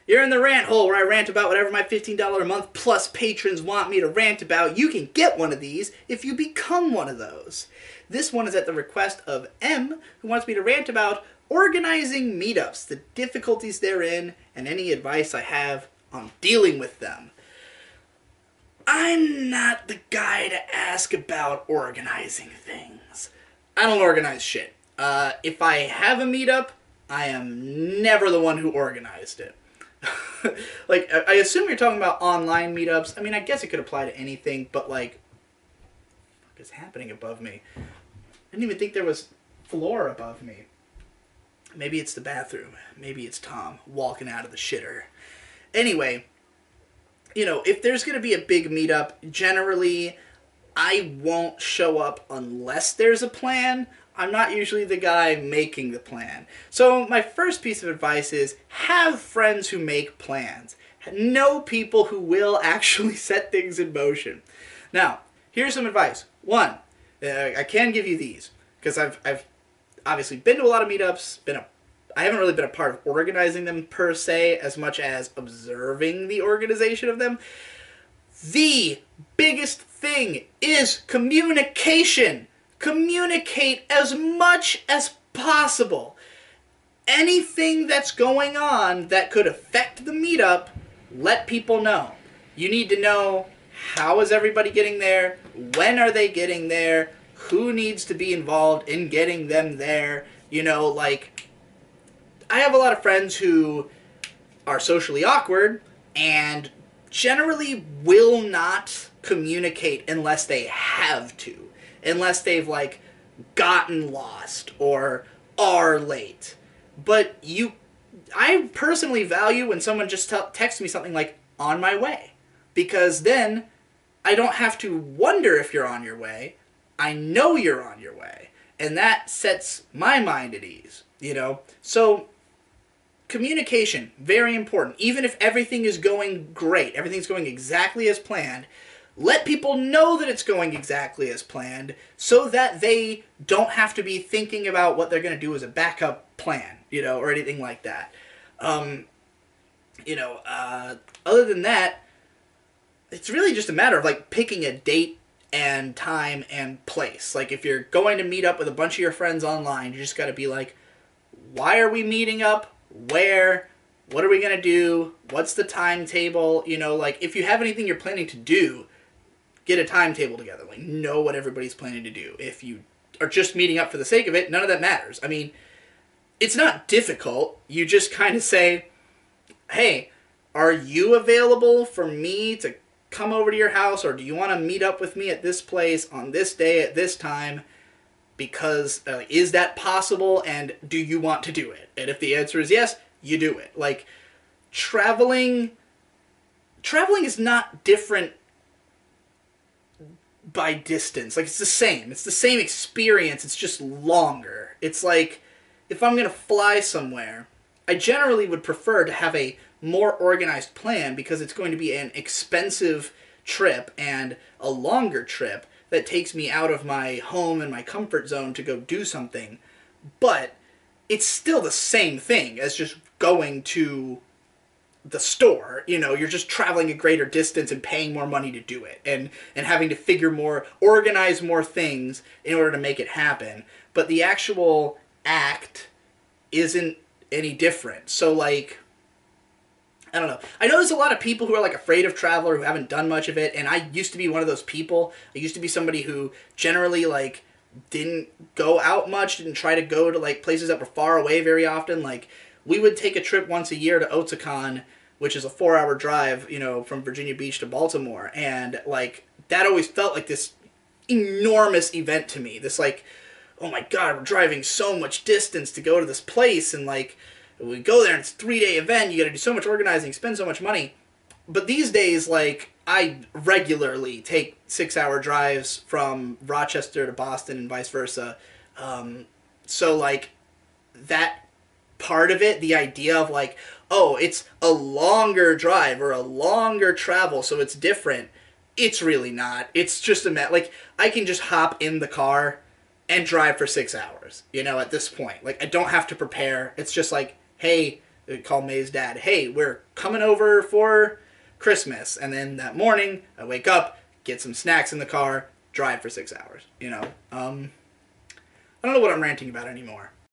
You're in the rant hole where I rant about whatever my $15 a month plus patrons want me to rant about. You can get one of these if you become one of those. This one is at the request of M, who wants me to rant about organizing meetups, the difficulties therein, and any advice I have on dealing with them. I'm not the guy to ask about organizing things. I don't organize shit. If I have a meetup, I am never the one who organized it. Like, I assume you're talking about online meetups. I mean, I guess it could apply to anything, but like, what is happening above me? I didn't even think there was floor above me. Maybe it's the bathroom. Maybe it's Tom walking out of the shitter. Anyway, you know, if there's going to be a big meetup, generally, I won't show up unless there's a plan. I'm not usually the guy making the plan. So my first piece of advice is have friends who make plans. Know people who will actually set things in motion. Now, here's some advice. One, I can give you these because I've obviously been to a lot of meetups. I haven't really been a part of organizing them per se as much as observing the organization of them. The biggest thing is communication. Communicate as much as possible. Anything that's going on that could affect the meetup, let people know. You need to know, how is everybody getting there? When are they getting there? Who needs to be involved in getting them there? You know, like, I have a lot of friends who are socially awkward and generally will not communicate unless they have to. Unless they've, like, gotten lost or are late. But I personally value when someone just texts me something like, on my way. Because then I don't have to wonder if you're on your way. I know you're on your way. And that sets my mind at ease, you know? So, communication, very important. Even if everything is going great, everything's going exactly as planned, let people know that it's going exactly as planned so that they don't have to be thinking about what they're going to do as a backup plan, you know, or anything like that. Other than that, it's really just a matter of, like, picking a date and time and place. Like, if you're going to meet up with a bunch of your friends online, you just got to be like, why are we meeting up? Where? What are we going to do? What's the timetable? You know, like, if you have anything you're planning to do, get a timetable together. Like, know what everybody's planning to do. If you are just meeting up for the sake of it, none of that matters. I mean, it's not difficult. You just kind of say, hey, are you available for me to come over to your house, or do you want to meet up with me at this place on this day at this time? Because is that possible, and do you want to do it? And if the answer is yes, you do it. Like, traveling is not different by distance. Like, it's the same. It's the same experience. It's just longer. It's like, if I'm going to fly somewhere, I generally would prefer to have a more organized plan because it's going to be an expensive trip and a longer trip that takes me out of my home and my comfort zone to go do something. But it's still the same thing as just going to the store. You know, you're just traveling a greater distance and paying more money to do it, and having to organize more things in order to make it happen. But the actual act isn't any different. So, like, I don't know. I know there's a lot of people who are, like, afraid of travel or who haven't done much of it, and I used to be one of those people. I used to be somebody who generally, like, didn't go out much, didn't try to go to, like, places that were far away very often. Like, we would take a trip once a year to Otakon, which is a 4-hour drive, you know, from Virginia Beach to Baltimore. And, like, that always felt like this enormous event to me. This, like, oh my God, we're driving so much distance to go to this place. And, like, we go there and it's a 3-day event. You got to do so much organizing, spend so much money. But these days, like, I regularly take 6-hour drives from Rochester to Boston and vice versa. So, like, that part of it, the idea of, like, oh, it's a longer drive or a longer travel, so it's different. It's really not. It's just like, I can just hop in the car and drive for 6 hours, you know, at this point. Like, I don't have to prepare. It's just like, hey, call May's dad, hey, we're coming over for Christmas. And then that morning, I wake up, get some snacks in the car, drive for 6 hours. I don't know what I'm ranting about anymore.